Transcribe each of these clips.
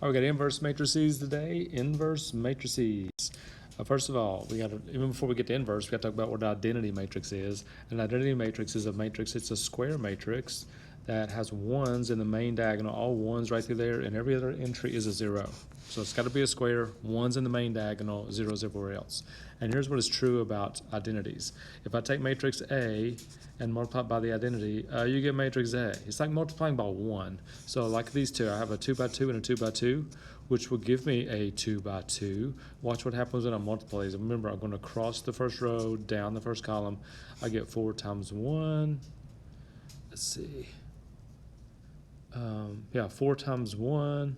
All right, we got inverse matrices today. Inverse matrices. First of all, even before we get to inverse, we got to talk about what an identity matrix is. An identity matrix is a matrix. It's a square matrix that has ones in the main diagonal, all ones right through there, and every other entry is a zero. So it's got to be a square, ones in the main diagonal, zeros everywhere else. And here's what is true about identities. If I take matrix A and multiply it by the identity, you get matrix A. It's like multiplying by 1. So like these two, I have a 2 by 2 and a 2 by 2, which will give me a 2 by 2. Watch what happens when I multiply these. Remember, I'm going to cross the first row, down the first column. I get 4 times 1. Let's see. 4 times 1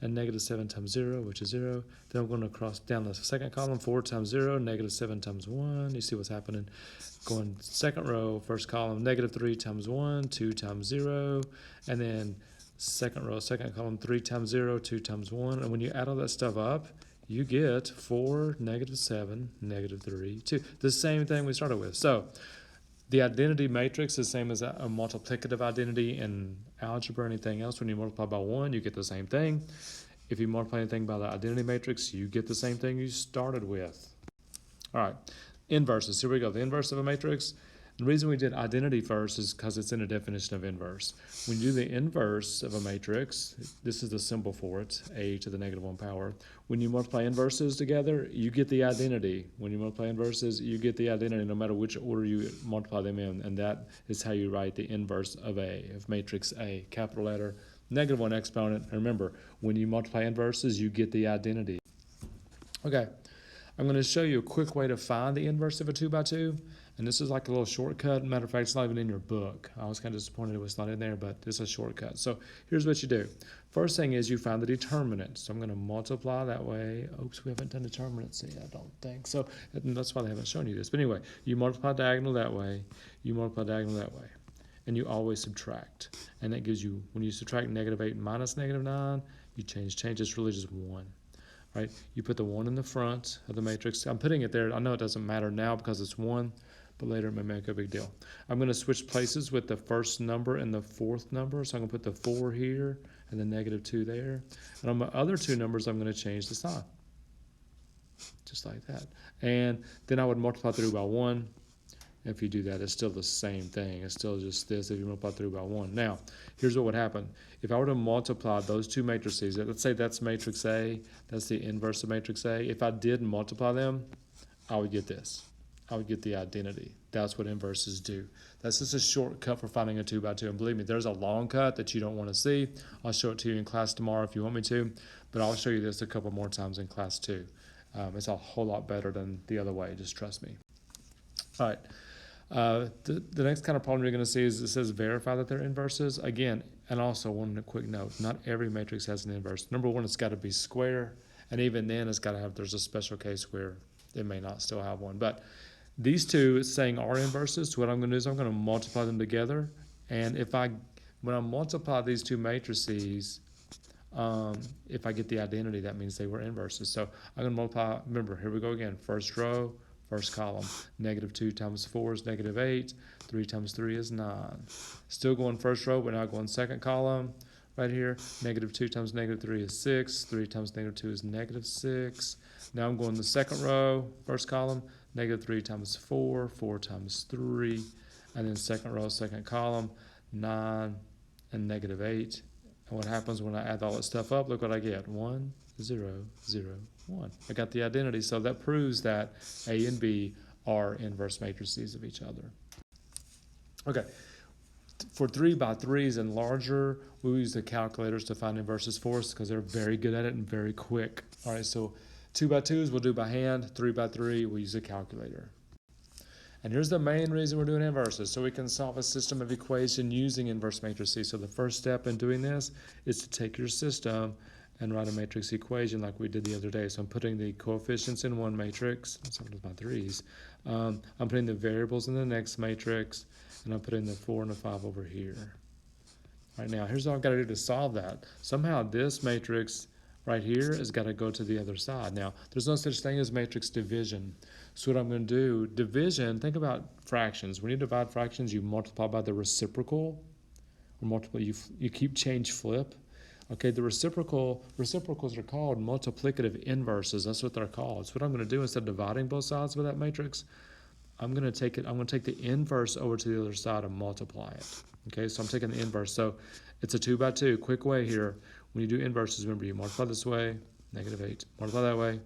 and negative 7 times 0, which is 0. Then I'm going to cross down the second column, 4 times 0, negative 7 times 1. You see what's happening. Going second row, first column, negative 3 times 1, 2 times 0. And then second row, second column, 3 times 0, 2 times 1. And when you add all that stuff up, you get 4, negative 7, negative 3, 2. The same thing we started with. So the identity matrix is the same as a multiplicative identity in algebra or anything else. When you multiply by 1, you get the same thing. If you multiply anything by the identity matrix, you get the same thing you started with. All right, inverses. Here we go. The inverse of a matrix. The reason we did identity first is because it's in a definition of inverse. When you do the inverse of a matrix, this is the symbol for it, a to the negative 1 power. When you multiply inverses together, you get the identity. When you multiply inverses, you get the identity no matter which order you multiply them in. And that is how you write the inverse of matrix A, capital letter, negative 1 exponent. And remember, when you multiply inverses, you get the identity. Okay, I'm going to show you a quick way to find the inverse of a 2 by 2. And this is like a little shortcut. Matter of fact, it's not even in your book. I was kind of disappointed it was not in there, but it's a shortcut. So here's what you do. First thing is you find the determinant. So I'm going to multiply that way. Oops, we haven't done determinants yet, I don't think. So that's why they haven't shown you this. But anyway, you multiply diagonal that way. You multiply diagonal that way. And you always subtract. And that gives you, when you subtract negative 8 minus negative 9, you change. It's really just 1. Right? You put the 1 in the front of the matrix. I'm putting it there. I know it doesn't matter now because it's 1. But later it may make a big deal. I'm going to switch places with the first number and the fourth number. So I'm going to put the 4 here and the negative 2 there. And on my other two numbers, I'm going to change the sign. Just like that. And then I would multiply through by 1. If you do that, it's still the same thing. It's still just this if you multiply through by 1. Now, here's what would happen. If I were to multiply those two matrices, let's say that's matrix A, that's the inverse of matrix A. If I did multiply them, I would get this. I would get the identity. That's what inverses do. That's just a shortcut for finding a 2 by 2. And believe me, there's a long cut that you don't want to see. I'll show it to you in class tomorrow if you want me to, but I'll show you this a couple more times in class too. It's a whole lot better than the other way, just trust me. All right, the next kind of problem you're going to see is it says verify that they're inverses. Again, and also one quick note, not every matrix has an inverse. Number one, it's got to be square, and even then it's got to have, there's a special case where it may not still have one. But these two is saying are inverses. So what I'm going to do is I'm going to multiply them together. And when I multiply these two matrices, if I get the identity, that means they were inverses. So I'm going to multiply, remember, here we go again. First row, first column. Negative 2 times 4 is negative 8. 3 times 3 is 9. Still going first row, but now going second column. Right here, negative 2 times negative 3 is 6. 3 times negative 2 is negative 6. Now I'm going the second row, first column. Negative 3 times 4, 4 times 3, and then second row, second column, 9 and negative 8. And what happens when I add all that stuff up? Look what I get, 1, 0, 0, 1. I got the identity, so that proves that A and B are inverse matrices of each other. Okay, for 3 by 3s and larger, we use the calculators to find inverses for us because they're very good at it and very quick. All right, so 2 by 2s we'll do by hand, 3 by 3 we'll use a calculator. And here's the main reason we're doing inverses, so we can solve a system of equation using inverse matrices. So the first step in doing this is to take your system and write a matrix equation like we did the other day. So I'm putting the coefficients in one matrix, that's what my 3s. I'm putting the variables in the next matrix, and I'm putting the 4 and the 5 over here. All right, now here's all I've got to do to solve that. Somehow this matrix right here has got to go to the other side. Now, there's no such thing as matrix division. So what I'm going to do, division, think about fractions. When you divide fractions, you multiply by the reciprocal, or multiply, you keep change flip. Okay, the reciprocals are called multiplicative inverses. That's what they're called. So what I'm going to do, instead of dividing both sides with that matrix, I'm going to take the inverse over to the other side and multiply it. Okay, so I'm taking the inverse. So it's a 2 by 2. Quick way here. When you do inverses, remember you multiply this way, -8. Multiply that way,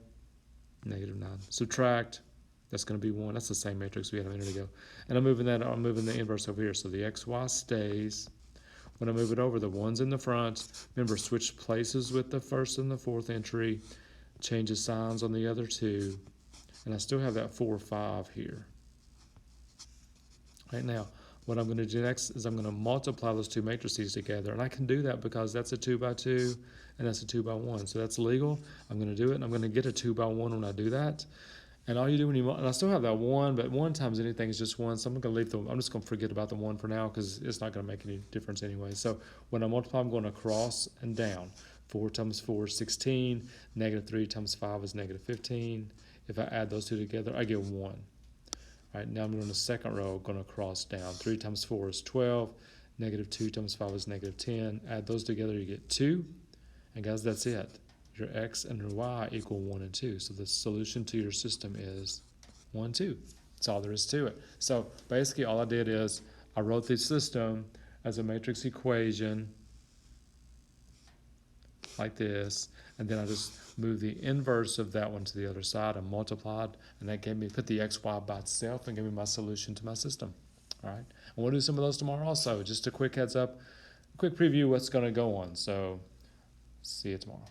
-9. Subtract, that's going to be 1. That's the same matrix we had a minute ago. And I'm moving the inverse over here. So the xy stays. When I move it over, the 1's in the front. Remember, switch places with the first and the fourth entry. Change the signs on the other two. And I still have that 4, 5 here. Right now, what I'm going to do next is I'm going to multiply those two matrices together. And I can do that because that's a 2 by 2 and that's a 2 by 1. So that's legal. I'm going to do it, and I'm going to get a 2 by 1 when I do that. And all you do and I still have that 1, but 1 times anything is just 1. So I'm going to I'm just going to forget about the 1 for now because it's not going to make any difference anyway. So when I multiply, I'm going across and down. 4 times 4 is 16. -3 times 5 is -15. If I add those two together, I get 1. All right, now I'm doing the second row, going to cross down. 3 times 4 is 12. -2 times 5 is -10. Add those together, you get 2. And guys, that's it. Your x and your y equal 1 and 2. So the solution to your system is 1, 2. That's all there is to it. So basically all I did is I wrote the system as a matrix equation like this, and then I just moved the inverse of that one to the other side and multiplied, and that put the xy by itself and gave me my solution to my system. All right, and we'll do some of those tomorrow also. Just a quick heads up, quick preview what's going to go on. So see you tomorrow.